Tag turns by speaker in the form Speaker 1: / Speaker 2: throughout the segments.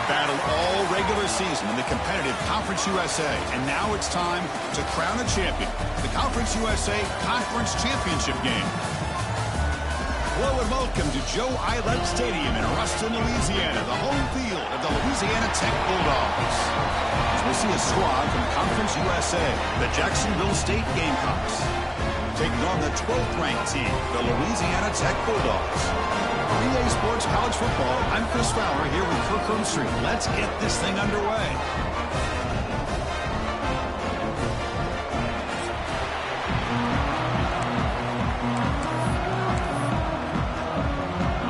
Speaker 1: They battled all regular season in the competitive Conference USA, and now it's time to crown a champion. The Conference USA Conference Championship game. Hello and welcome to Joe Eilert Stadium in Ruston, Louisiana, the home field of the Louisiana Tech Bulldogs. As we see a squad from Conference USA, the Jacksonville State Gamecocks, taking on the 12th ranked team, the Louisiana Tech Bulldogs. EA Sports College Football, I'm Chris Fowler here with Kirk Street. Let's get this thing underway.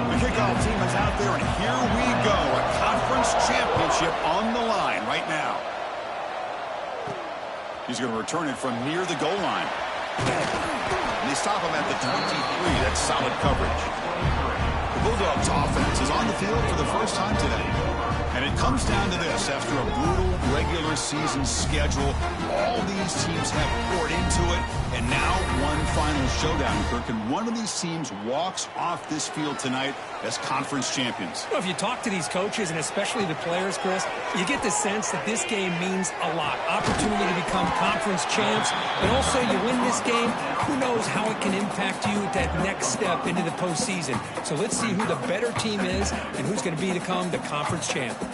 Speaker 1: The kickoff team is out there, and here we go. A conference championship on the line right now. He's going to return it from near the goal line. And they stop him at the 23. That's solid coverage. The Bulldogs offense is on the field for the first time today. And it comes down to this. After a brutal regular season schedule, all these teams have poured into it. And now one final showdown, Kirk. And one of these teams walks off this field tonight as conference champions.
Speaker 2: Well, if you talk to these coaches, and especially the players, Chris, you get the sense that this game means a lot. Opportunity to become conference champs. And also, you win this game, who knows how it can impact you at that next step into the postseason. So let's see who the better team is and who's going to become the conference champ.
Speaker 1: For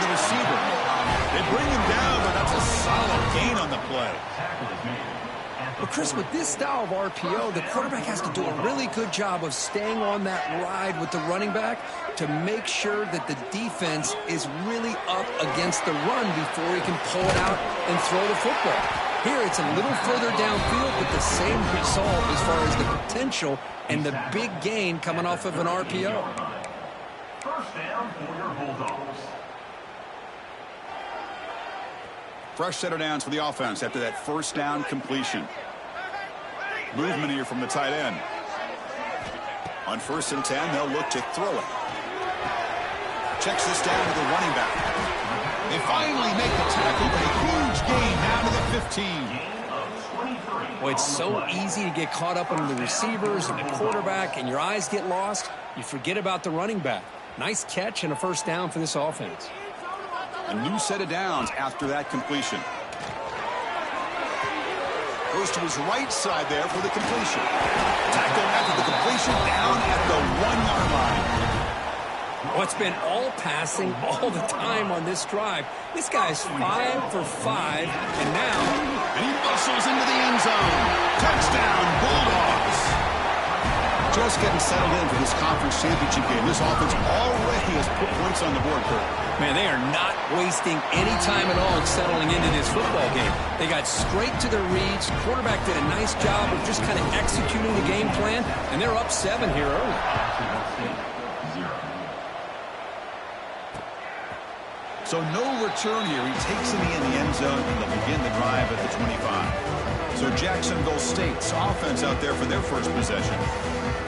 Speaker 1: the receiver. They bring him down, but that's a solid gain on the play.
Speaker 2: Well, Chris, with this style of RPO, the quarterback has to do a really good job of staying on that ride with the running back to make sure that the defense is really up against the run before he can pull it out and throw the football. Here, it's a little further downfield, but the same result as far as the potential and the big gain coming off of an RPO.
Speaker 3: First down for your Bulldogs.
Speaker 1: Fresh set of downs for the offense after that first down completion. Movement here from the tight end. On 1st and 10, they'll look to throw it. Checks this down to the running back. They finally make the tackle, but a huge gain down to the 15.
Speaker 2: Well, it's so easy to get caught up on the receivers and the quarterback, and your eyes get lost. You forget about the running back. Nice catch and a first down for this offense.
Speaker 1: A new set of downs after that completion. Goes to his right side there for the completion. Tackle after the completion, down at the 1-yard line.
Speaker 2: Well, it's been all passing all the time on this drive. This guy's 5 for 5, and now...
Speaker 1: And he bustles into the end zone. Touchdown, Bulldogs. Just getting settled in for this conference championship game. This offense already has put points on the board, Kurt.
Speaker 2: Man, they are not wasting any time at all in settling into this football game. They got straight to their reads. Quarterback did a nice job of just kind of executing the game plan, and they're up 7 here early.
Speaker 1: So no return here. He takes it in the end zone, and they'll begin the drive at the 25. So Jacksonville State's offense out there for their first possession.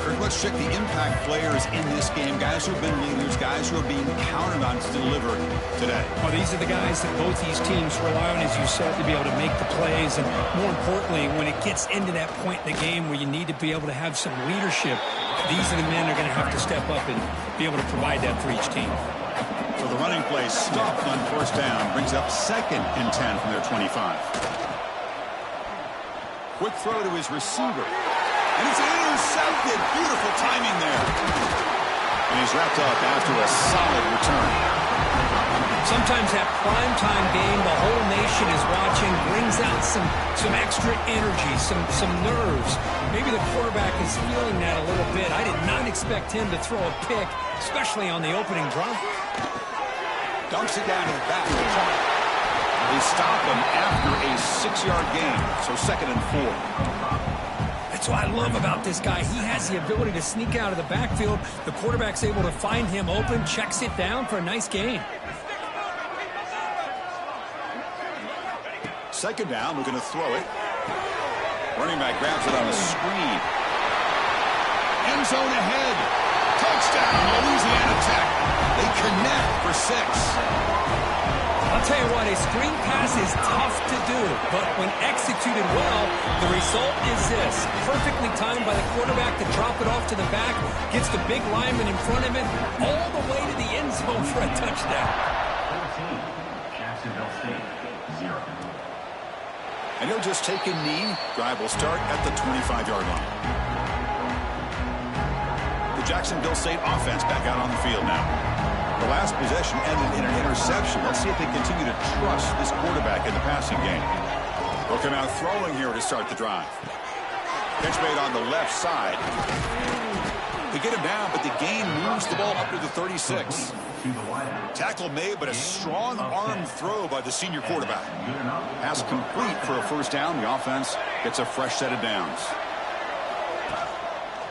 Speaker 1: Kirk, let's check the impact players in this game. Guys who have been leaders, guys who are being counted on to deliver today.
Speaker 2: Well, these are the guys that both these teams rely on, as you said, to be able to make the plays. And more importantly, when it gets into that point in the game where you need to be able to have some leadership, these are the men that are going to have to step up and be able to provide that for each team.
Speaker 1: So the running play stopped on 1st down, brings up 2nd and 10 from their 25. Quick throw to his receiver. And it's intercepted. Beautiful timing there. And he's wrapped up after a solid return.
Speaker 2: Sometimes that primetime game, the whole nation is watching, brings out some extra energy, some nerves. Maybe the quarterback is feeling that a little bit. I did not expect him to throw a pick, especially on the opening drive.
Speaker 1: Dumps it down to the back of the point. They stop him after a 6-yard gain. So 2nd and 4.
Speaker 2: That's what I love about this guy. He has the ability to sneak out of the backfield. The quarterback's able to find him open, checks it down for a nice gain.
Speaker 1: 2nd down, looking to throw it. Running back grabs it on a screen. End zone ahead. Touchdown, Louisiana Tech. They connect for 6.
Speaker 2: I'll tell you what, a screen pass is tough to do, but when executed well, the result is this. Perfectly timed by the quarterback to drop it off to the back, gets the big lineman in front of him, all the way to the end zone for a touchdown.
Speaker 3: 14, Jacksonville State, 0.
Speaker 1: And he'll just take a knee. Drive will start at the 25-yard line. The Jacksonville State offense back out on the field now. The last possession ended in an interception. Let's see if they continue to trust this quarterback in the passing game. They'll come out throwing here to start the drive. Catch made on the left side. They get him down, but the gain moves the ball up to the 36. Tackle made, but a strong arm throw by the senior quarterback. Pass complete for a first down. The offense gets a fresh set of downs.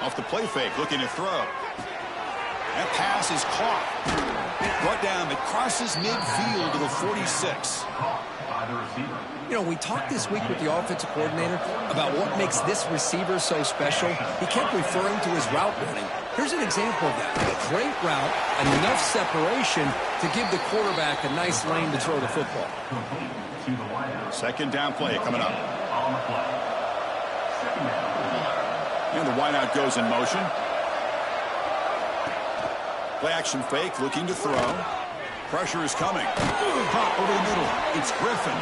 Speaker 1: Off the play fake, looking to throw. That pass is caught. Brought down, it crosses midfield to the 46.
Speaker 2: You know, we talked this week with the offensive coordinator about what makes this receiver so special. He kept referring to his route running. Here's an example of that. A great route, enough separation to give the quarterback a nice lane to throw the football.
Speaker 1: Second down play coming up. And the wideout goes in motion. Play action fake, looking to throw. Pressure is coming. Pop over the middle. It's Griffin.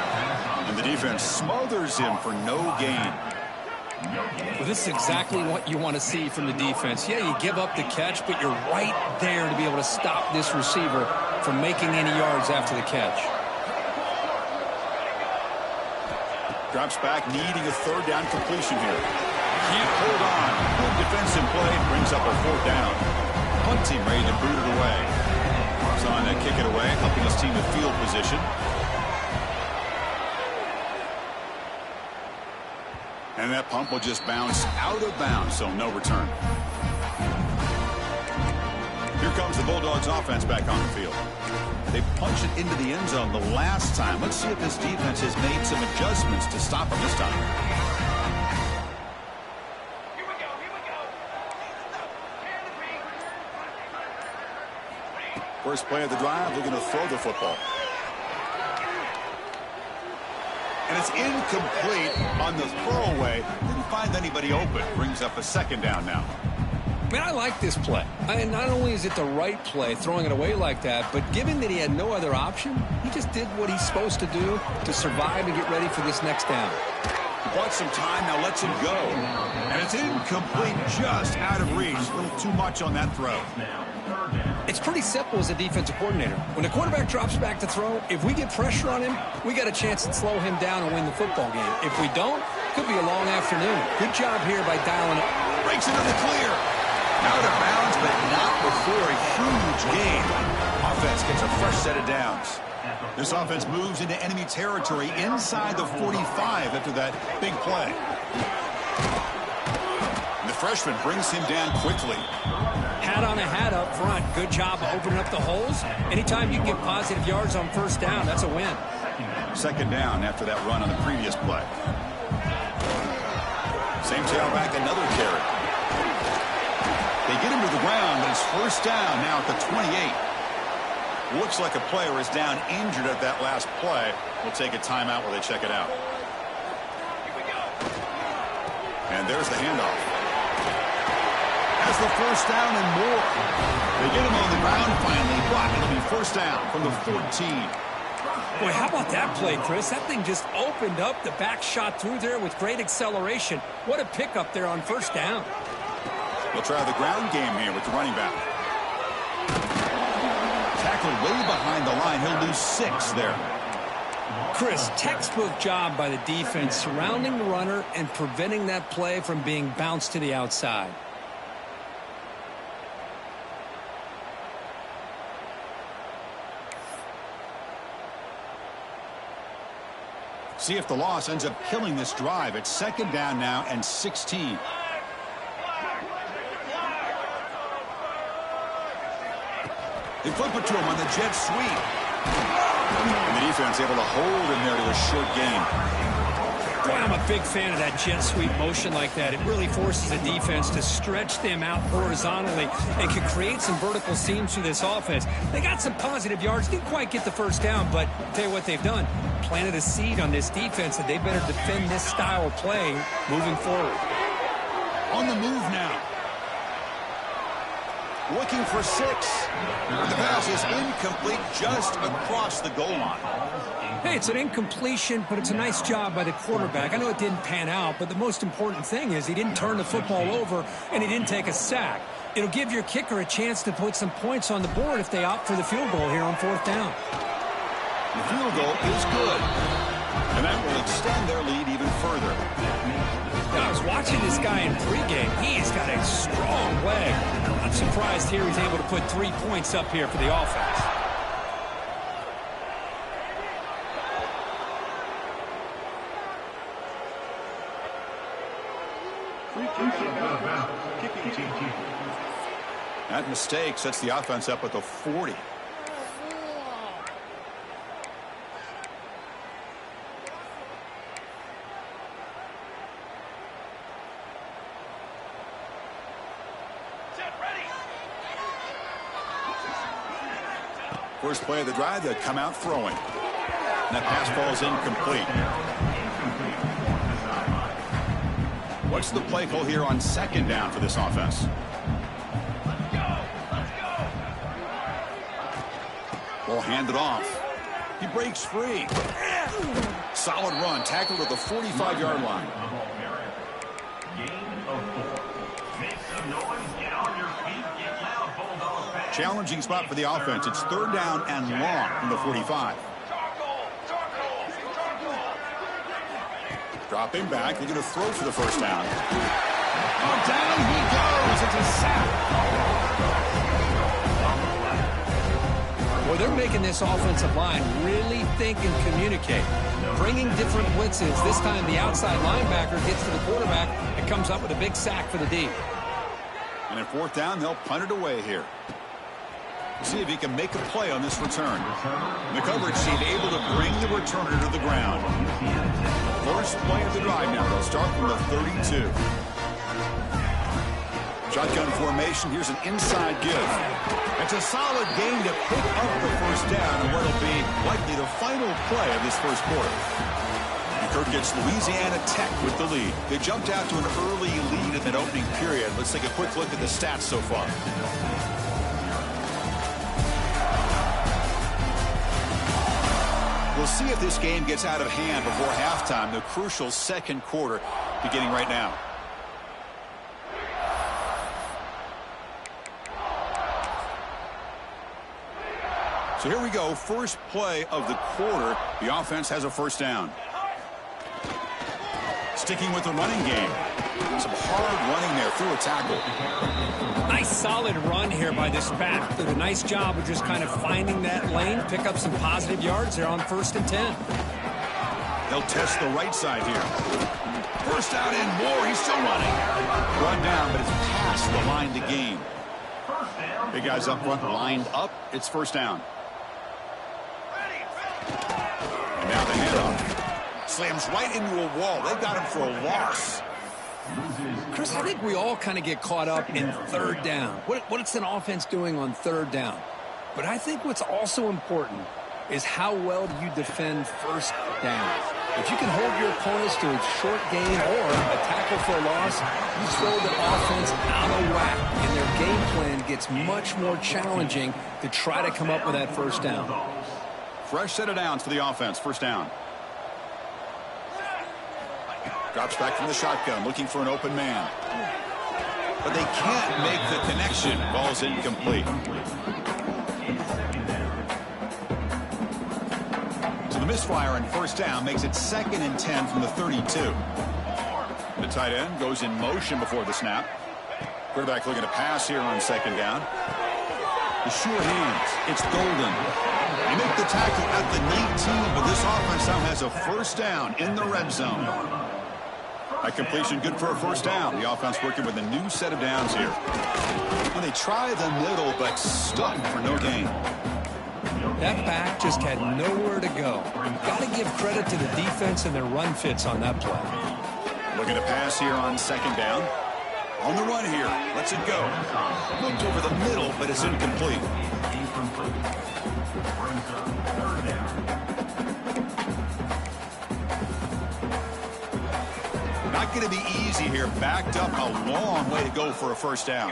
Speaker 1: And the defense smothers him for no gain.
Speaker 2: Well, this is exactly what you want to see from the defense. Yeah, you give up the catch, but you're right there to be able to stop this receiver from making any yards after the catch.
Speaker 1: Drops back, needing a third down completion here. Can't hold on. Good defensive play, brings up a fourth down. Punt team ready to boot it away. He's on to kick it away, helping his team to field position. And that pump will just bounce out of bounds, so no return. Here comes the Bulldogs offense back on the field. They punched it into the end zone the last time. Let's see if this defense has made some adjustments to stop them this time. First play of the drive, looking to throw the football. And it's incomplete on the throwaway. Didn't find anybody open. Brings up a second down now.
Speaker 2: Man, I like this play. And not only is it the right play, throwing it away like that, but given that he had no other option, he just did what he's supposed to do to survive and get ready for this next down.
Speaker 1: He bought some time, now lets him go. And it's incomplete, just out of reach. A little too much on that throw.
Speaker 2: It's pretty simple as a defensive coordinator. When the quarterback drops back to throw, if we get pressure on him, we got a chance to slow him down and win the football game. If we don't, could be a long afternoon. Good job here by dialing it.
Speaker 1: Breaks into the clear. Out of bounds, but not before a huge gain. Offense gets a fresh set of downs. This offense moves into enemy territory inside the 45 after that big play. And the freshman brings him down quickly.
Speaker 2: Hat on a hat up front. Good job opening up the holes. Anytime you can get positive yards on first down, that's a win.
Speaker 1: Second down after that run on the previous play. Same tailback, another carry. They get him to the ground, but it's first down now at the 28. Looks like a player is down injured at that last play. We'll take a timeout while they check it out. And there's the handoff. Has the first down and more. They get him on the ground finally, but it'll be first down from the 14.
Speaker 2: Boy, how about that play, Chris? That thing just opened up. The back shot through there with great acceleration. What a pickup there on first down.
Speaker 1: They'll try the ground game here with the running back. Tackled way behind the line. He'll lose 6 there.
Speaker 2: Chris, textbook job by the defense surrounding the runner and preventing that play from being bounced to the outside.
Speaker 1: See if the loss ends up killing this drive. It's second down now and 16. They flip it to him on the jet sweep. And the defense able to hold him there to a short gain.
Speaker 2: Boy, I'm a big fan of that jet sweep motion like that. It really forces the defense to stretch them out horizontally and can create some vertical seams through this offense. They got some positive yards, didn't quite get the first down, but I'll tell you what they've done. Planted a seed on this defense that they better defend this style of play moving forward.
Speaker 1: On the move now. Looking for 6. The pass is incomplete just across the goal line.
Speaker 2: Hey, it's an incompletion, but it's a nice job by the quarterback. I know it didn't pan out, but the most important thing is he didn't turn the football over and he didn't take a sack. It'll give your kicker a chance to put some points on the board if they opt for the field goal here on 4th down.
Speaker 1: The field goal is good, and that will extend their lead even further.
Speaker 2: I was watching this guy in pregame. He's got a strong leg. I'm surprised here he's able to put 3 points up here for the offense.
Speaker 1: That mistake sets the offense up at the 40. First play of the drive, they'll come out throwing. And that pass falls incomplete. What's the play call here on 2nd down for this offense? Ball handed off. He breaks free. Solid run, tackled at the 45-yard line. Challenging spot for the offense. It's 3rd down and long from the 45. Dropping back. They're going to throw for the first down. Oh, down he goes. It's a sack.
Speaker 2: Well, they're making this offensive line really think and communicate. Bringing different blitzes. This time the outside linebacker gets to the quarterback and comes up with a big sack for the D.
Speaker 1: And at 4th down, they'll punt it away here. See if he can make a play on this return. The coverage team able to bring the returner to the ground. First play of the drive now. They'll start from the 32. Shotgun formation. Here's an inside give. It's a solid game to pick up the first down in what will be likely the final play of this first quarter. And Kirk gets Louisiana Tech with the lead. They jumped out to an early lead in that opening period. Let's take a quick look at the stats so far. We'll see if this game gets out of hand before halftime, the crucial 2nd quarter beginning right now. So here we go, first play of the quarter. The offense has a first down. Sticking with the running game. Some hard running there through a tackle.
Speaker 2: Nice solid run here by this back. Did a nice job of just kind of finding that lane, pick up some positive yards there on 1st and 10.
Speaker 1: They'll test the right side here. First down and more. He's still running. Run down, but it's past the line to gain. Big guys up front lined up. It's first down. And now the handoff. Slams right into a wall. They got him for a loss.
Speaker 2: Chris, I think we all kind of get caught up in 3rd down. What's an offense doing on 3rd down? But I think what's also important is how well do you defend 1st down. If you can hold your opponents to a short gain or a tackle for a loss, you throw the offense out of whack, and their game plan gets much more challenging to try to come up with that 1st down.
Speaker 1: Fresh set of downs for the offense. First down. Drops back from the shotgun, looking for an open man. But they can't make the connection. Ball's incomplete. So the misfire on first down makes it 2nd and 10 from the 32. The tight end goes in motion before the snap. Quarterback looking to pass here on 2nd down. The sure hands. It's Golden. They make the tackle at the 19, but this offense now has a first down in the red zone. That completion good for a first down. The offense working with a new set of downs here. And they try the middle, but stuck for no gain.
Speaker 2: That back just had nowhere to go. Got to give credit to the defense and their run fits on that play.
Speaker 1: Looking to pass here on second down. On the run here. Lets it go. Looked over the middle, but it's incomplete. Not going to be easy here. Backed up a long way to go for a first down.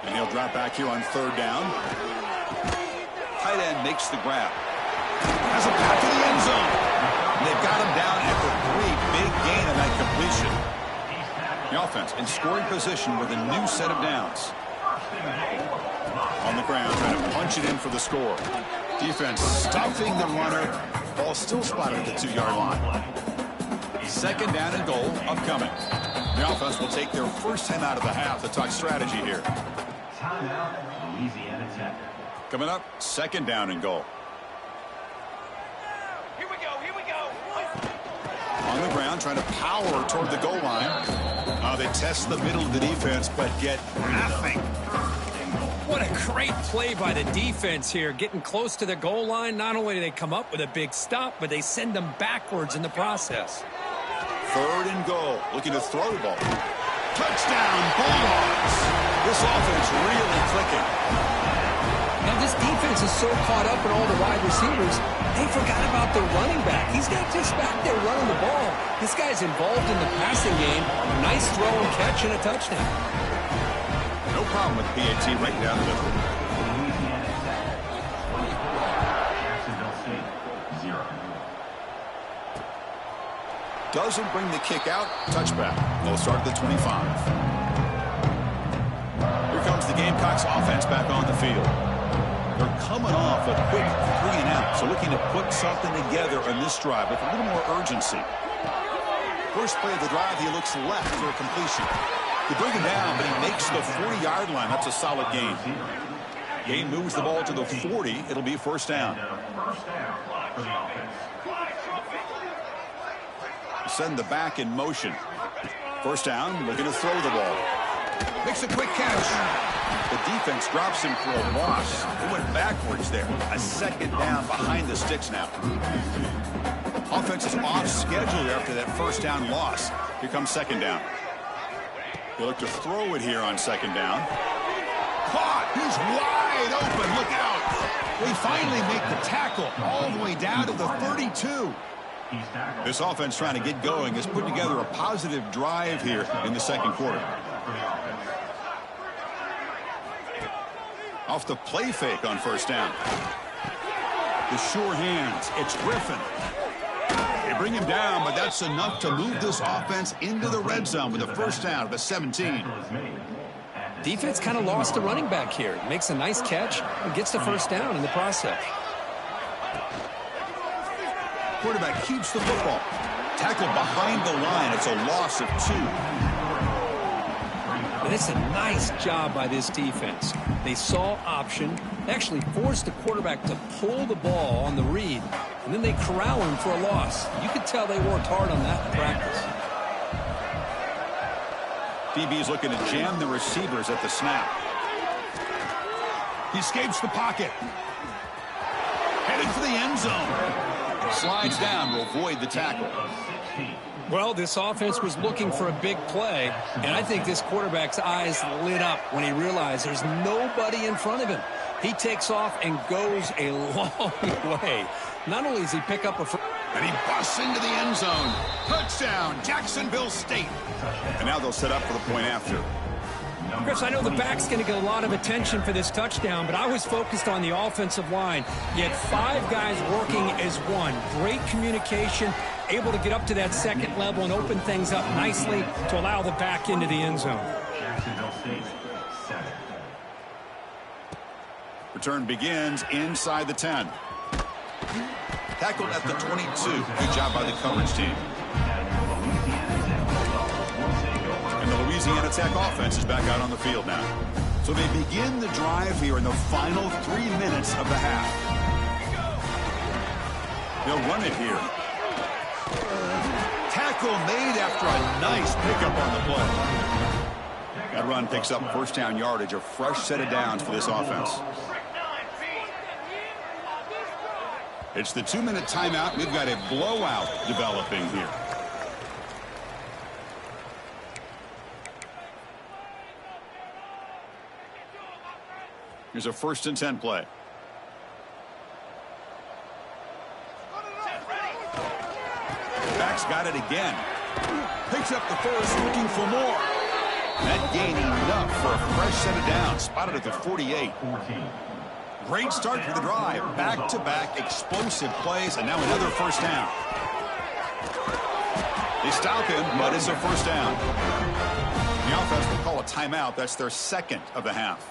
Speaker 1: And he'll drop back here on third down. Tight end makes the grab. Has a path to the end zone. And they've got him down at the 3. Big gain on that completion. The offense in scoring position with a new set of downs. On the ground, trying to punch it in for the score. Defense stuffing the runner. Ball still spotted at the 2-yard line. Second down and goal upcoming. The offense will take their first time out of the half to talk strategy here.
Speaker 3: Timeout, Louisiana Tech.
Speaker 1: Coming up, second down and goal.
Speaker 4: Here we go.
Speaker 1: On the ground, trying to power toward the goal line. They test the middle of the defense, but get nothing.
Speaker 2: What a great play by the defense here. Getting close to the goal line, not only do they come up with a big stop, but they send them backwards in the process.
Speaker 1: Third and goal. Looking to throw the ball. Touchdown, Bulldogs. This offense really clicking.
Speaker 2: Now this defense is so caught up in all the wide receivers, they forgot about their running back. He's not just back there running the ball. This guy's involved in the passing game. Nice throw and catch and a touchdown.
Speaker 1: No problem with PAT right down the middle.
Speaker 3: Louisiana Tech. 24. Jacksonville State. 0.
Speaker 1: Doesn't bring the kick out. Touchback. They'll start at the 25. Here comes the Gamecocks offense back on the field. They're coming off a quick 3-and-out, so looking to put something together on this drive with a little more urgency. First play of the drive, he looks left for a completion. They bring him down, but he makes the 40-yard line. That's a solid gain. Gain moves the ball to the 40. It'll be first down.
Speaker 3: First down for the offense.
Speaker 1: Send the back in motion. First down, looking to throw the ball. Makes a quick catch. The defense drops him for a loss. He went backwards there. A second down behind the sticks now. Offense is off schedule after that first down loss. Here comes second down. They look to throw it here on second down. Caught. He's wide open. Look out. They finally make the tackle all the way down to the 32. This offense trying to get going has put together a positive drive here in the second quarter. Off the play fake on first down. The sure hands. It's Griffin. They bring him down, but that's enough to move this offense into the red zone with a first down at the 17.
Speaker 2: Defense kind of lost a running back here. Makes a nice catch and gets the first down in the process.
Speaker 1: Quarterback keeps the football. Tackled behind the line. It's a loss of 2.
Speaker 2: And it's a nice job by this defense. They saw option, actually forced the quarterback to pull the ball on the read, and then they corral him for a loss. You could tell they worked hard on that in practice.
Speaker 1: DB is looking to jam the receivers at the snap. He escapes the pocket. Heading for the end zone. Slides down to avoid the tackle.
Speaker 2: Well, this offense was looking for a big play, and I think this quarterback's eyes lit up when he realized there's nobody in front of him. He takes off and goes a long way. Not only does he pick up
Speaker 1: and he busts into the end zone. Touchdown, Jacksonville State. And now they'll set up for the point after.
Speaker 2: Chris, I know the back's going to get a lot of attention for this touchdown, but I was focused on the offensive line. You had 5 guys working as one. Great communication, able to get up to that second level and open things up nicely to allow the back into the end zone.
Speaker 3: Jacksonville State, 7.
Speaker 1: Return begins inside the 10. Tackled at the 22. Good job by the coverage team. And the Louisiana Tech offense is back out on the field now. So they begin the drive here in the final 3 minutes of the half. They'll run it here. Tackle made after a nice pickup on the play. That run picks up first down yardage, a fresh set of downs for this offense. It's the 2-minute timeout. We've got a blowout developing here. Here's a 1st and 10 play. Jax got it again. Picks up the first, looking for more. That gain enough for a fresh set of downs. Spotted at the 48. Great start for the drive. Back-to-back explosive plays, and now another 1st down. They stop him, but it's a 1st down. The offense will call a timeout. That's their 2nd of the half.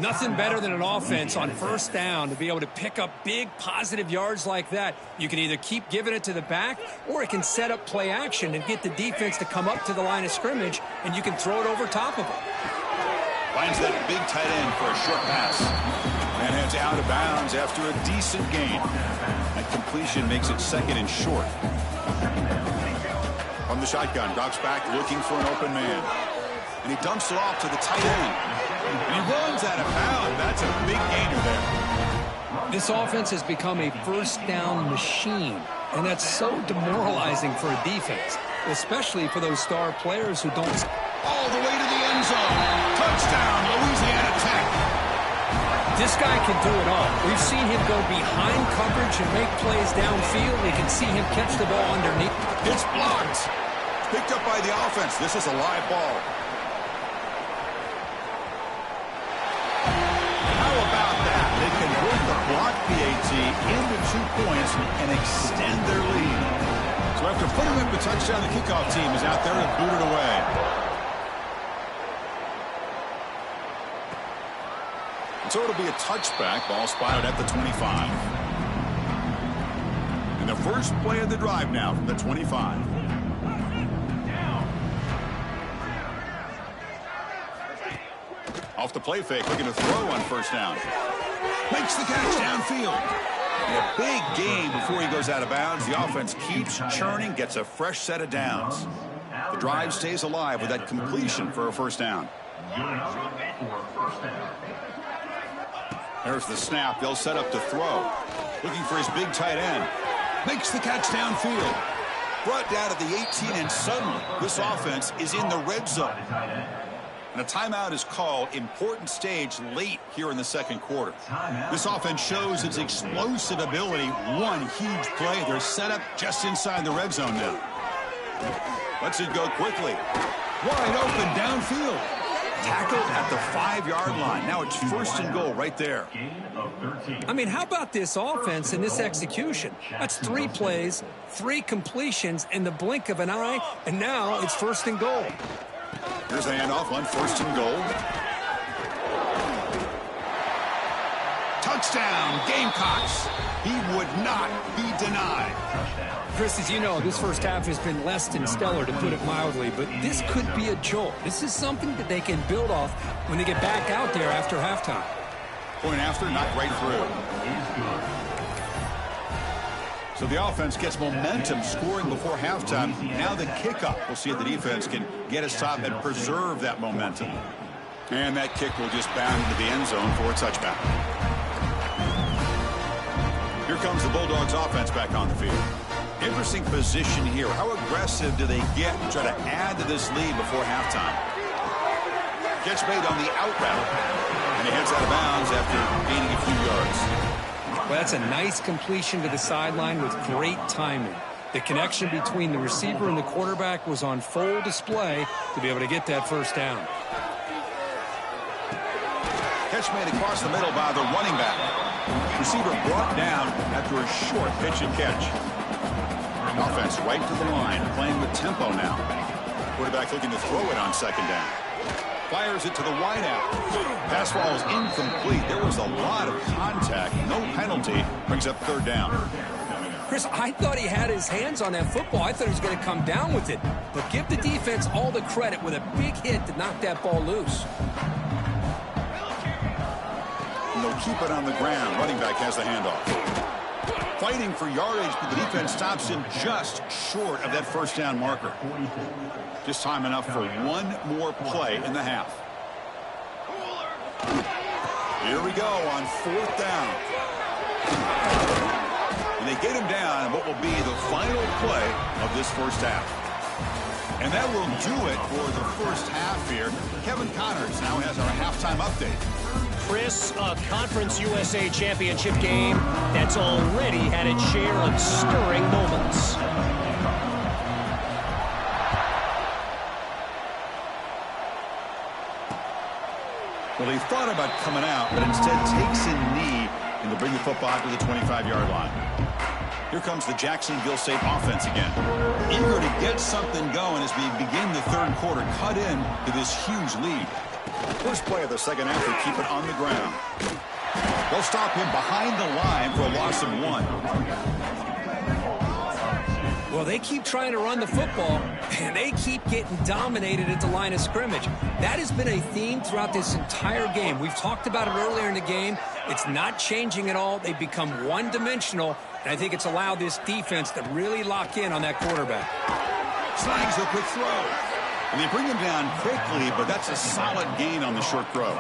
Speaker 2: Nothing better than an offense on 1st down to be able to pick up big positive yards like that. You can either keep giving it to the back, or it can set up play action and get the defense to come up to the line of scrimmage, and you can throw it over top of them.
Speaker 1: Finds that big tight end for a short pass. And heads out of bounds after a decent gain. That completion makes it 2nd and short. From the shotgun, drops back looking for an open man. And he dumps it off to the tight end. And he runs out of bounds. That's a big gainer there.
Speaker 2: This offense has become a 1st down machine, and that's so demoralizing for a defense, especially for those star players who don't.
Speaker 1: All the way to the end zone. Touchdown, Louisiana Tech.
Speaker 2: This guy can do it all. We've seen him go behind coverage and make plays downfield. We can see him catch the ball underneath.
Speaker 1: It's blocked. Picked up by the offense. This is a live ball. How about that? They convert the block PAT into 2 points and extend their lead. So after putting up the touchdown, the kickoff team is out there to boot it away. So it'll be a touchback. Ball spotted at the 25. And the first play of the drive now from the 25. Off the play fake, looking to throw on 1st down. Makes the catch downfield. And a big gain before he goes out of bounds. The offense keeps churning, gets a fresh set of downs. The drive stays alive with that completion for a 1st down. There's the snap. They'll set up to throw. Looking for his big tight end. Makes the catch downfield. Brought down at the 18, and suddenly this offense is in the red zone. And a timeout is called. Important stage late here in the 2nd quarter. This offense shows its explosive ability. One huge play. They're set up just inside the red zone now. Lets it go quickly. Wide open downfield. Tackled at the 5-yard line. Now it's 1st and goal right there.
Speaker 2: I mean, how about this offense and this execution? That's 3 plays, 3 completions in the blink of an eye, and now it's 1st and goal.
Speaker 1: Here's the handoff on 1st and goal. Touchdown, Gamecocks. He would not be denied.
Speaker 2: Chris, as you know, this first half has been less than stellar, to put it mildly, but this could be a jolt. This is something that they can build off when they get back out there after halftime.
Speaker 1: Point after, knocked right through. So the offense gets momentum scoring before halftime. Now the kickoff. We'll see if the defense can get a stop and preserve that momentum. And that kick will just bound into the end zone for a touchback. Here comes the Bulldogs offense back on the field. Interesting position here. How aggressive do they get to try to add to this lead before halftime? Catch made on the out route. And he heads out of bounds after gaining a few yards.
Speaker 2: Well, that's a nice completion to the sideline with great timing. The connection between the receiver and the quarterback was on full display to be able to get that 1st down.
Speaker 1: Catch made across the middle by the running back. Receiver brought down after a short pitch and catch. Offense right to the line, playing with tempo now. Quarterback looking to throw it on 2nd down. Fires it to the wideout. Pass ball is incomplete. There was a lot of contact. No penalty. Brings up 3rd down.
Speaker 2: Chris, I thought he had his hands on that football. I thought he was going to come down with it. But give the defense all the credit with a big hit to knock that ball loose.
Speaker 1: And they'll keep it on the ground. Running back has the handoff. Fighting for yardage, but the defense stops him just short of that 1st down marker. Just time enough for one more play in the half. Here we go on 4th down. get him down in what will be the final play of this first half. And that will do it for the first half here. Kevin Connors now has our halftime update.
Speaker 5: Chris, a Conference USA Championship game that's already had its share of stirring moments.
Speaker 1: Well, he thought about coming out, but instead takes a knee and will bring the football to the 25-yard line. Here comes the Jacksonville State offense again. Eager to get something going as we begin the third quarter, cut in to this huge lead. First play of the second half, they keep it on the ground. They'll stop him behind the line for a loss of 1.
Speaker 2: Well, they keep trying to run the football, and they keep getting dominated at the line of scrimmage. That has been a theme throughout this entire game. We've talked about it earlier in the game. It's not changing at all. They've become one-dimensional, and I think it's allowed this defense to really lock in on that quarterback.
Speaker 1: Snags a quick throw. And they bring him down quickly, but that's a solid gain on the short throw.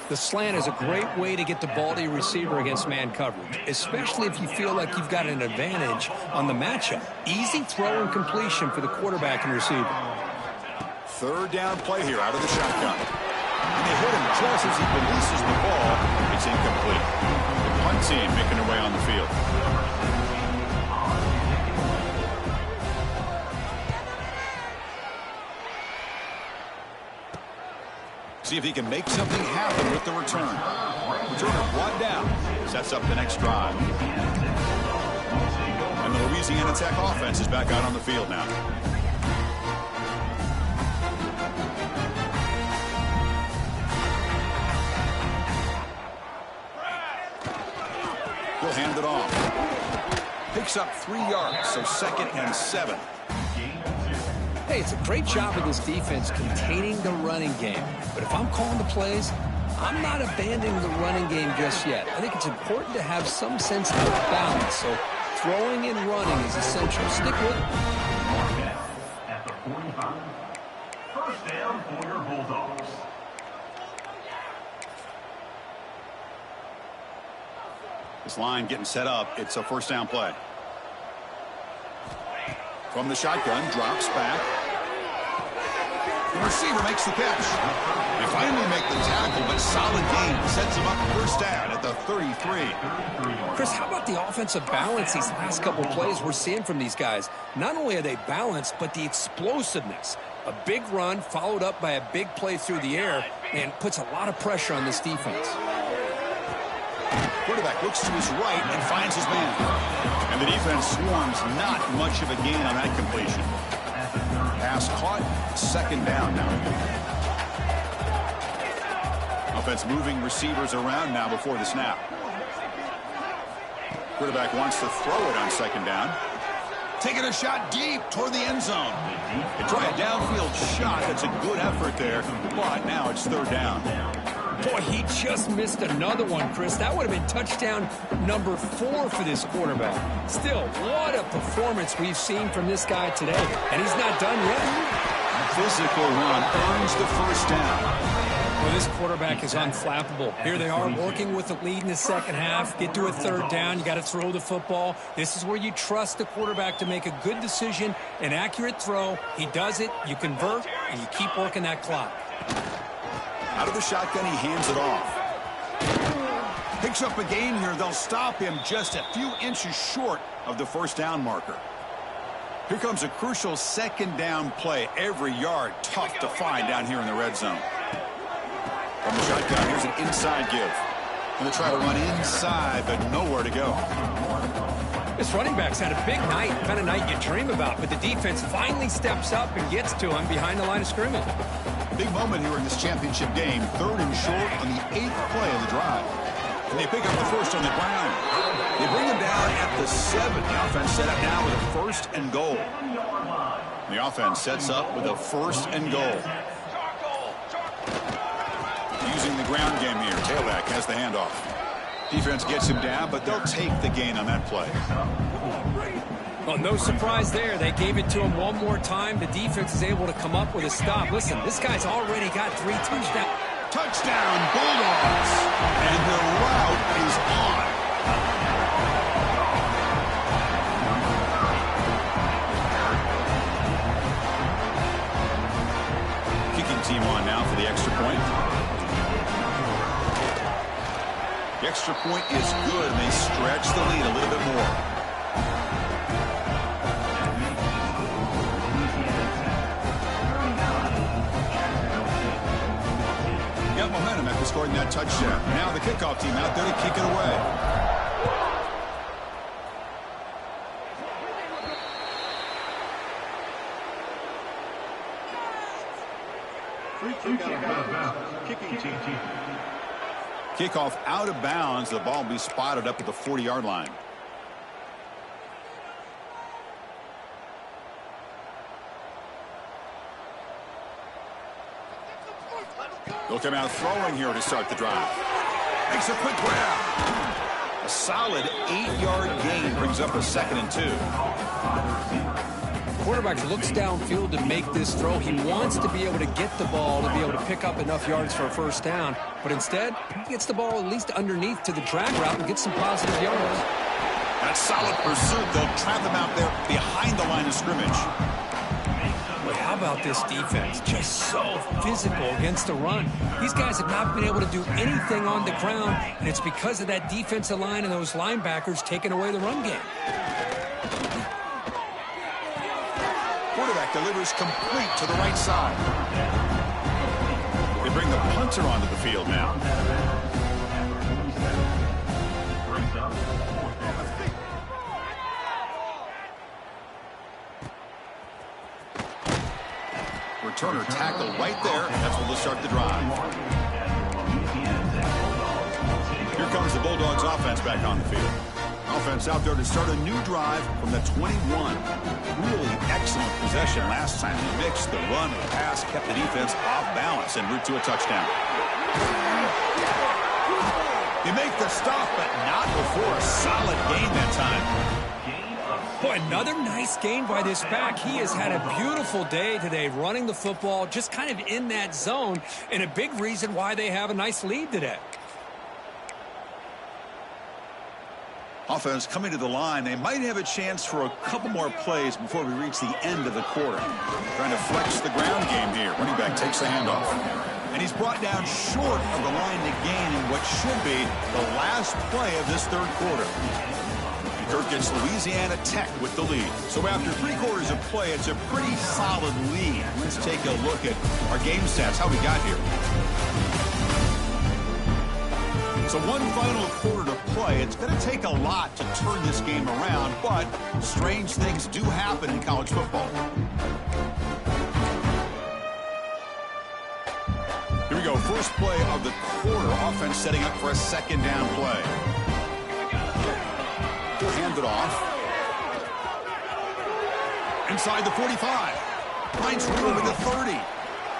Speaker 2: The slant is a great way to get the ball to your receiver against man coverage, especially if you feel like you've got an advantage on the matchup. Easy throw and completion for the quarterback and receiver.
Speaker 1: Third down play here out of the shotgun. And they hit him just as he releases the ball. It's incomplete. The punt team making their way on the field. See if he can make something happen with the return. Returner brought down. Sets up the next drive. And the Louisiana Tech offense is back out on the field now. He'll hand it off. Picks up 3 yards, so 2nd and 7.
Speaker 2: Hey, it's a great job of this defense containing the running game. But if I'm calling the plays, I'm not abandoning the running game just yet. I think it's important to have some sense of balance. So throwing and running is essential. Stick with it.
Speaker 3: At the 45. First down for your Bulldogs.
Speaker 1: This line getting set up. It's a first down play. From the shotgun, drops back. The receiver makes the catch. They finally make the tackle, but solid gain sets him up first down at the 33.
Speaker 2: Chris, how about the offensive balance these last couple plays we're seeing from these guys? Not only are they balanced, but the explosiveness. A big run followed up by a big play through the air and puts a lot of pressure on this defense.
Speaker 1: Quarterback looks to his right and finds his man. And the defense swarms, not much of a gain on that completion. Pass caught, second down now. Offense moving receivers around now before the snap. Quarterback wants to throw it on second down. Taking a shot deep toward the end zone. They try a downfield shot. That's a good effort there, but now it's third down.
Speaker 2: Boy, he just missed another one, Chris. That would have been touchdown number 4 for this quarterback. Still, what a performance we've seen from this guy today. And he's not done yet.
Speaker 1: Physical run earns the first down.
Speaker 2: Well, this quarterback is unflappable. Here they are working with the lead in the second half. Get to a third down. You got to throw the football. This is where you trust the quarterback to make a good decision, an accurate throw. He does it, you convert, and you keep working that clock.
Speaker 1: Out of the shotgun, he hands it off. Picks up a gain here. They'll stop him just a few inches short of the first down marker. Here comes a crucial second down play. Every yard tough to find down here in the red zone. From the shotgun, here's an inside give. Going to try to run inside, but nowhere to go.
Speaker 2: This running back's had a big night, the kind of night you dream about, but the defense finally steps up and gets to him behind the line of scrimmage.
Speaker 1: Big moment here in this championship game. 3rd and short on the 8th play of the drive. And they pick up the first on the ground. They bring him down at the 7. The offense set up now with a 1st and goal. The offense sets up with a 1st and goal. Using the ground game here. Tailback has the handoff. Defense gets him down, but they'll take the gain on that play.
Speaker 2: Well, no surprise there. They gave it to him one more time. The defense is able to come up with a stop. Listen, this guy's already got 3 touchdowns.
Speaker 1: Touchdown, Bulldogs! And the route is on. extra point is good, and they stretch the lead a little bit more. Got momentum after scoring that touchdown. Now the kickoff team out there to kick it away. Kickoff out of bounds. The ball will be spotted up at the 40-yard line. They'll come out throwing here to start the drive. Makes a quick grab. A solid 8-yard gain brings up a 2nd and 2.
Speaker 2: Quarterback looks downfield to make this throw. He wants to be able to get the ball to be able to pick up enough yards for a first down. But instead, he gets the ball at least underneath to the drag route and gets some positive yards.
Speaker 1: That's solid pursuit. They'll trap him out there behind the line of scrimmage.
Speaker 2: But how about this defense? Just so physical against the run. These guys have not been able to do anything on the ground, and it's because of that defensive line and those linebackers taking away the run game.
Speaker 1: Quarterback delivers complete to the right side. They bring the punter onto the field now. Returner tackled right there. That's where they'll start the drive. Here comes the Bulldogs offense back on the field. Offense out there to start a new drive from the 21. Really excellent possession last time. He mixed the run and the pass, kept the defense off balance en route to a touchdown. You make the stop, but not before a solid gain that time.
Speaker 2: Boy, another nice gain by this back. He has had a beautiful day today running the football, just kind of in that zone, and a big reason why they have a nice lead today.
Speaker 1: Offense coming to the line. They might have a chance for a couple more plays before we reach the end of the quarter. Trying to flex the ground game here. Running back takes the handoff. And he's brought down short of the line to gain in what should be the last play of this third quarter. And Kirk gets Louisiana Tech with the lead. So after 3 quarters of play, it's a pretty solid lead. Let's take a look at our game stats, how we got here. So one final quarter to play. It's going to take a lot to turn this game around, but strange things do happen in college football. Here we go. First play of the quarter. Offense setting up for a 2nd down play. He'll hand it off. Inside the 45. Finds room at the 30.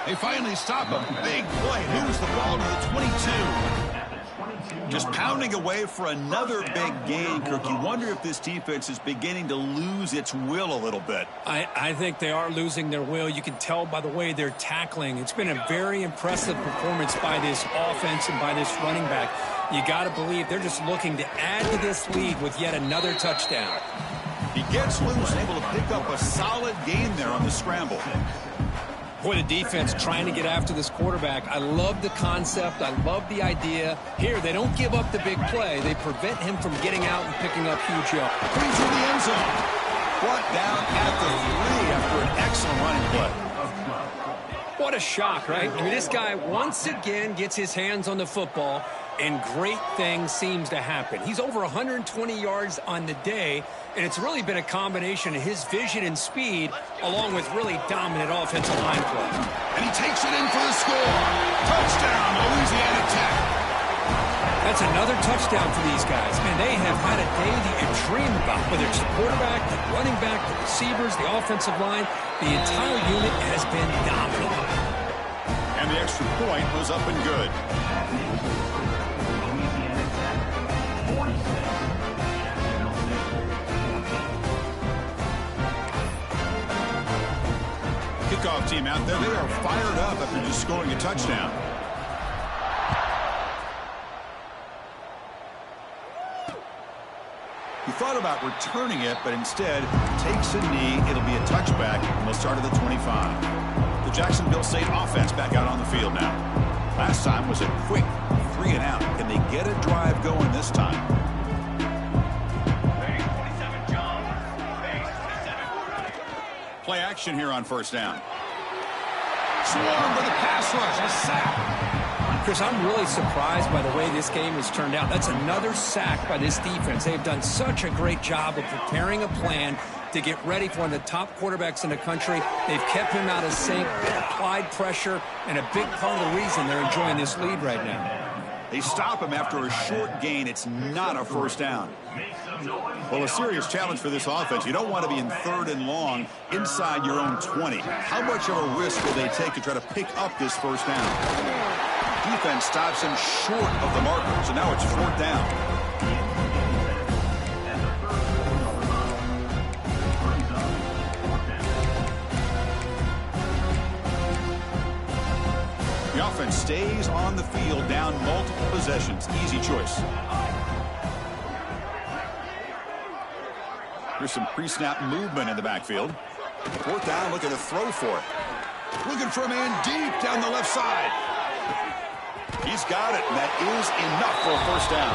Speaker 1: They finally stop him. Big play. Moves the ball to the 22. Just pounding away for another big gain, Kirk. You wonder if this defense is beginning to lose its will a little bit.
Speaker 2: I think they are losing their will. You can tell by the way they're tackling. It's been a very impressive performance by this offense and by this running back. You got to believe they're just looking to add to this lead with yet another touchdown.
Speaker 1: He gets loose and able to pick up a solid gain there on the scramble.
Speaker 2: Boy, the defense trying to get after this quarterback. I love the concept. I love the idea. Here, they don't give up the big play. They prevent him from getting out and picking up huge yards.
Speaker 1: Brings in the end zone. Brought down at the 3 after an excellent running play.
Speaker 2: What a shock, right? I mean, this guy once again gets his hands on the football, and great things seems to happen. He's over 120 yards on the day, and it's really been a combination of his vision and speed along with really dominant offensive line play.
Speaker 1: And he takes it in for the score. Touchdown, Louisiana Tech.
Speaker 2: That's another touchdown for these guys. Man, they have had a day that you dream about, whether it's the quarterback, the running back, the receivers, the offensive line. The entire unit has been dominant.
Speaker 1: And the extra point was up and good. Kickoff team out there, they are fired up after just scoring a touchdown. He thought about returning it, but instead takes a knee. It'll be a touchback, and they'll start at the 25. The Jacksonville State offense back out on the field now. Last time was a quick 3 and out. Can they get a drive going this time? Play action here on first down. Swarmed with a pass rush. A sack.
Speaker 2: Chris, I'm really surprised by the way this game has turned out. That's another sack by this defense. They've done such a great job of preparing a plan to get ready for one of the top quarterbacks in the country. They've kept him out of sync, applied pressure, and a big part of the reason they're enjoying this lead right now.
Speaker 1: They stop him after a short gain. It's not a first down. Well, a serious challenge for this offense. You don't want to be in 3rd and long inside your own 20. How much of a risk will they take to try to pick up this first down? Defense stops him short of the marker, so now it's 4th down. The offense stays on the field, down multiple possessions. Easy choice. There's some pre-snap movement in the backfield. 4th down, looking to throw for it. Looking for a man deep down the left side. He's got it, and that is enough for a first down.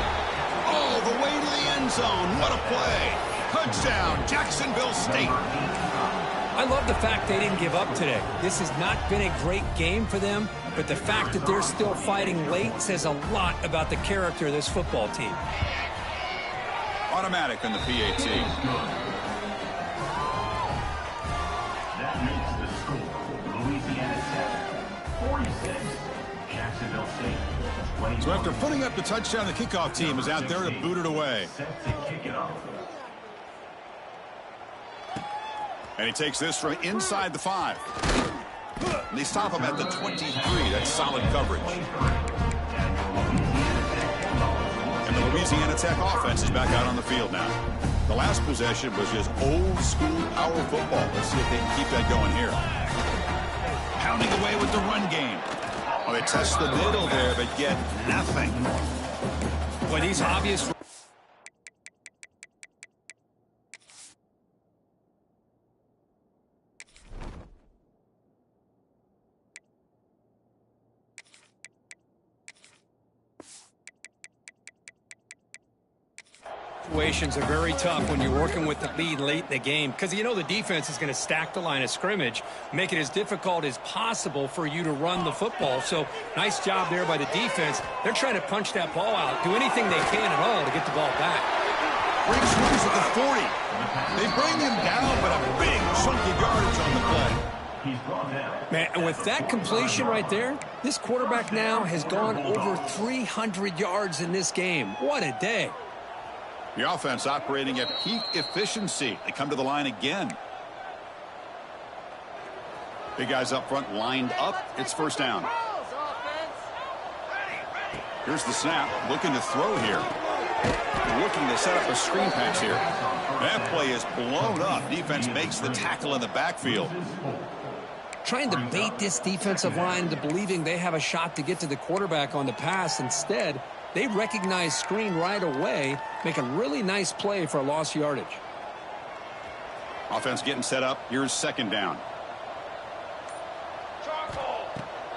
Speaker 1: Oh, the way to the end zone. What a play. Touchdown, Jacksonville State.
Speaker 2: I love the fact they didn't give up today. This has not been a great game for them, but the fact that they're still fighting late says a lot about the character of this football team.
Speaker 1: Automatic in the PAT.
Speaker 3: That makes the score. Louisiana Tech 46, Jacksonville State 21.
Speaker 1: So after putting up the touchdown, the kickoff team is out there to boot it away.
Speaker 3: Set to kick it off.
Speaker 1: And he takes this from inside the 5. And they stop him at the 23. That's solid coverage. And the Louisiana Tech offense is back out on the field now. The last possession was just old school power football. Let's see if they can keep that going here. Pounding away with the run game. Oh, they test the middle there, but get nothing.
Speaker 2: Boy, these obvious situations are very tough when you're working with the lead late in the game, because you know the defense is going to stack the line of scrimmage, make it as difficult as possible for you to run the football. So nice job there by the defense. They're trying to punch that ball out, do anything they can at all to get the ball back.
Speaker 1: Breaks loose at the 40. They bring him down, but a big chunky yardage on the play.
Speaker 3: He's brought down.
Speaker 2: Man, and with that completion right there, this quarterback now has gone over 300 yards in this game. What a day.
Speaker 1: The offense operating at peak efficiency. They come to the line again. Big guys up front lined up. It's first down. Here's the snap. Looking to throw here. Looking to set up a screen pass here. That play is blown up. Defense makes the tackle in the backfield.
Speaker 2: Trying to bait this defensive line into believing they have a shot to get to the quarterback on the pass. Instead, they recognize screen right away, make a really nice play for a lost yardage.
Speaker 1: Offense getting set up. Here's second down.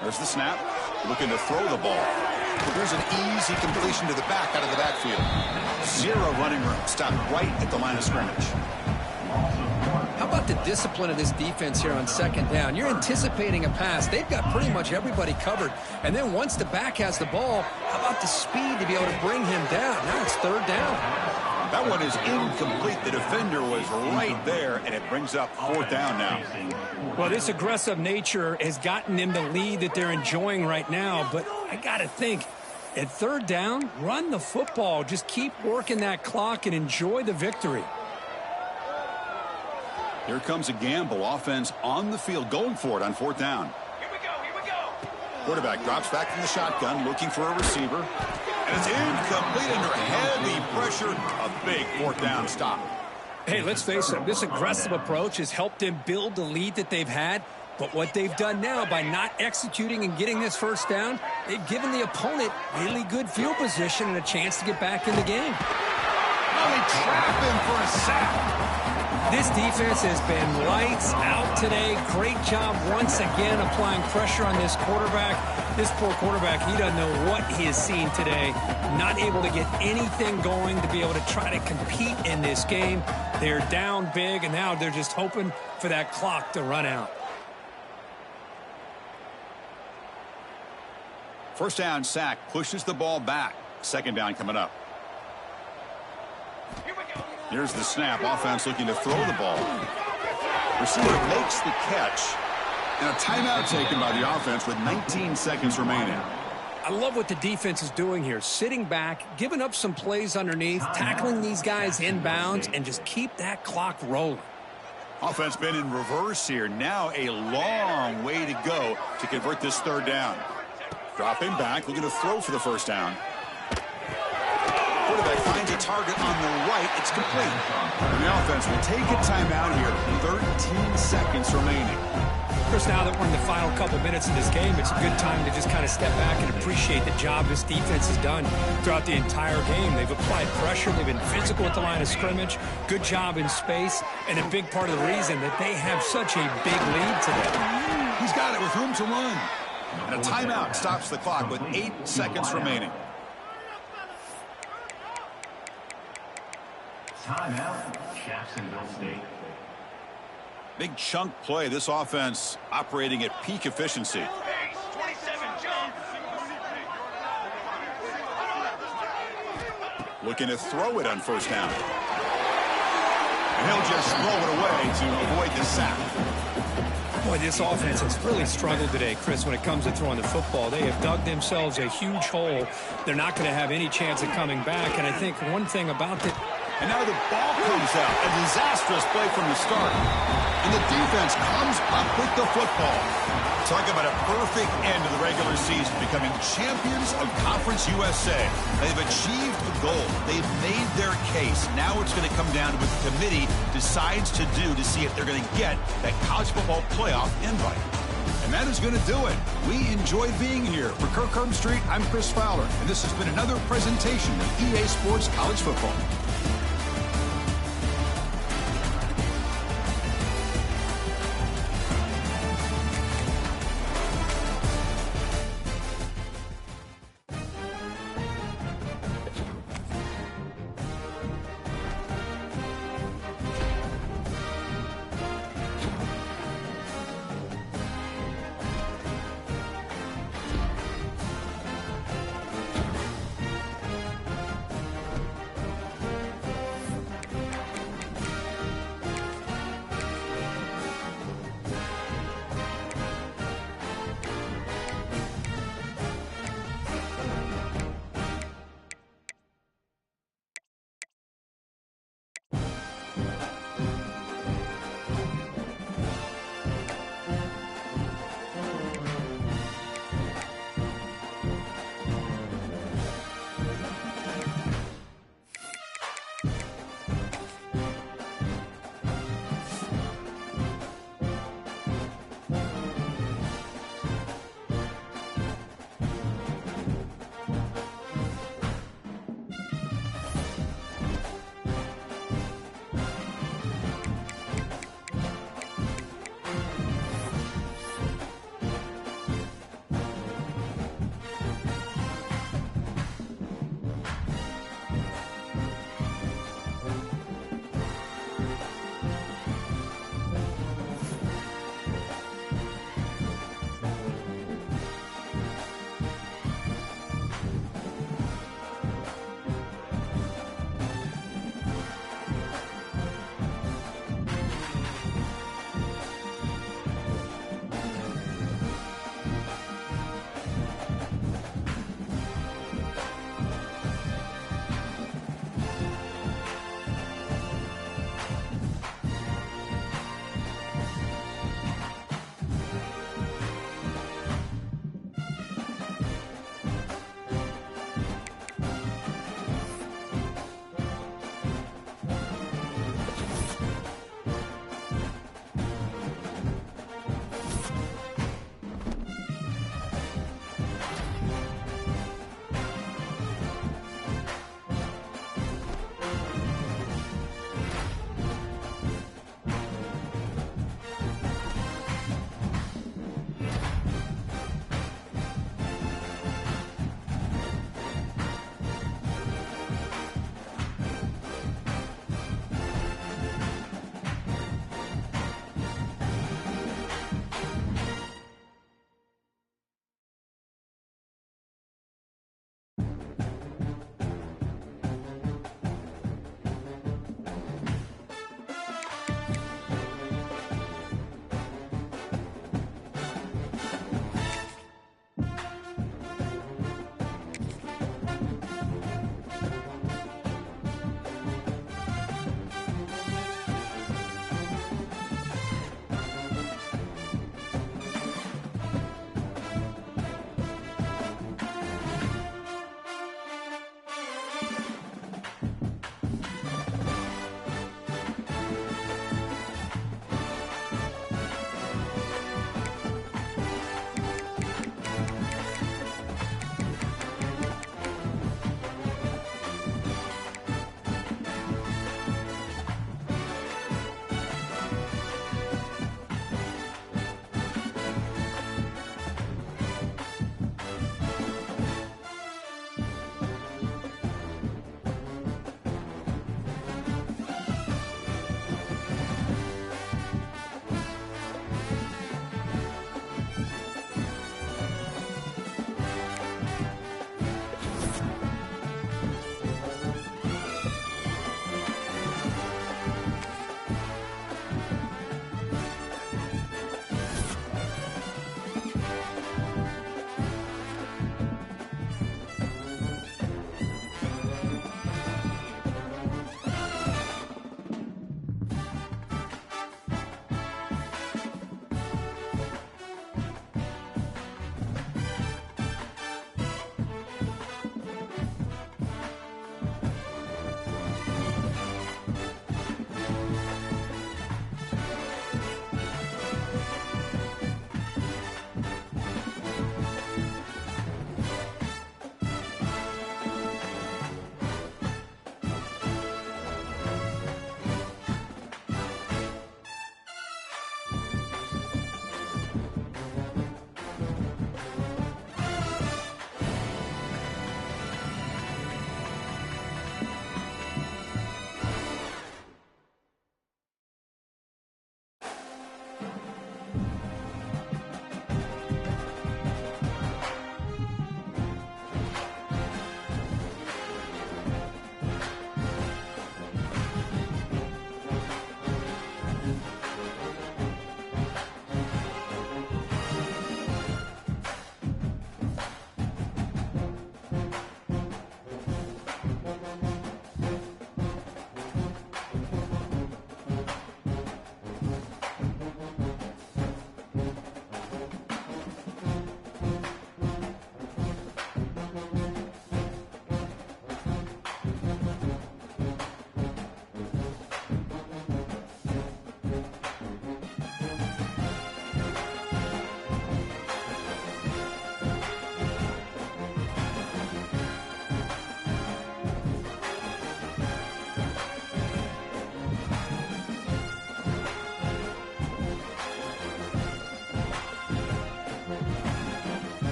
Speaker 1: There's the snap. Looking to throw the ball. Here's an easy completion to the back out of the backfield. 0 running room. Stopped right at the line of scrimmage.
Speaker 2: How about the discipline of this defense here on second down? You're anticipating a pass. They've got pretty much everybody covered. And then once the back has the ball, how about the speed to be able to bring him down? Now it's third down.
Speaker 1: That one is incomplete. The defender was right there, and it brings up fourth down now.
Speaker 2: Well, this aggressive nature has gotten them the lead that they're enjoying right now. But I got to think, at third down, run the football. Just keep working that clock and enjoy the victory.
Speaker 1: Here comes a gamble. Offense on the field, going for it on fourth down.
Speaker 4: Here we go, here we go.
Speaker 1: Quarterback drops back from the shotgun, looking for a receiver. And it's incomplete under heavy pressure. A big fourth down stop.
Speaker 2: Hey, let's face it, this aggressive approach has helped them build the lead that they've had. But what they've done now by not executing and getting this first down, they've given the opponent really good field position and a chance to get back in the game.
Speaker 1: Only trapped in for a sack.
Speaker 2: This defense has been lights out today. Great job once again applying pressure on this quarterback. This poor quarterback, he doesn't know what he has seen today. Not able to get anything going to be able to try to compete in this game. They're down big, and now they're just hoping for that clock to run out.
Speaker 1: First down sack pushes the ball back. Second down coming up. Here's the snap. Offense looking to throw the ball. Receiver makes the catch. And a timeout taken by the offense with 19 seconds remaining.
Speaker 2: I love what the defense is doing here. Sitting back, giving up some plays underneath, tackling these guys inbounds, and just keep that clock rolling.
Speaker 1: Offense been in reverse here. Now a long way to go to convert this third down. Dropping back, looking to throw for the first down. Quarterback finds a target on the right. It's complete. And the offense will take a timeout here. 13 seconds remaining.
Speaker 2: Chris, now that we're in the final couple minutes of this game, it's a good time to just kind of step back and appreciate the job this defense has done throughout the entire game. They've applied pressure. They've been physical at the line of scrimmage. Good job in space. And a big part of the reason that they have such a big lead today.
Speaker 1: He's got it with room to run. And a timeout stops the clock with 8 seconds remaining.
Speaker 3: Timeout, Jacksonville State.
Speaker 1: Big chunk play. This offense operating at peak efficiency.
Speaker 4: 27, jump.
Speaker 1: Looking to throw it on first down. And he'll just throw it away to avoid the sack.
Speaker 2: Boy, this offense has really struggled today, Chris, when it comes to throwing the football. They have dug themselves a huge hole. They're not going to have any chance of coming back. And I think one thing about the...
Speaker 1: And now the ball comes out. A disastrous play from the start. And the defense comes up with the football. Talk about a perfect end to the regular season, becoming champions of Conference USA. They've achieved the goal. They've made their case. Now it's going to come down to what the committee decides to do to see if they're going to get that college football playoff invite. And that is going to do it. We enjoyed being here. For Kirk Herbstreit, I'm Chris Fowler, and this has been another presentation of EA Sports College Football.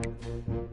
Speaker 6: you.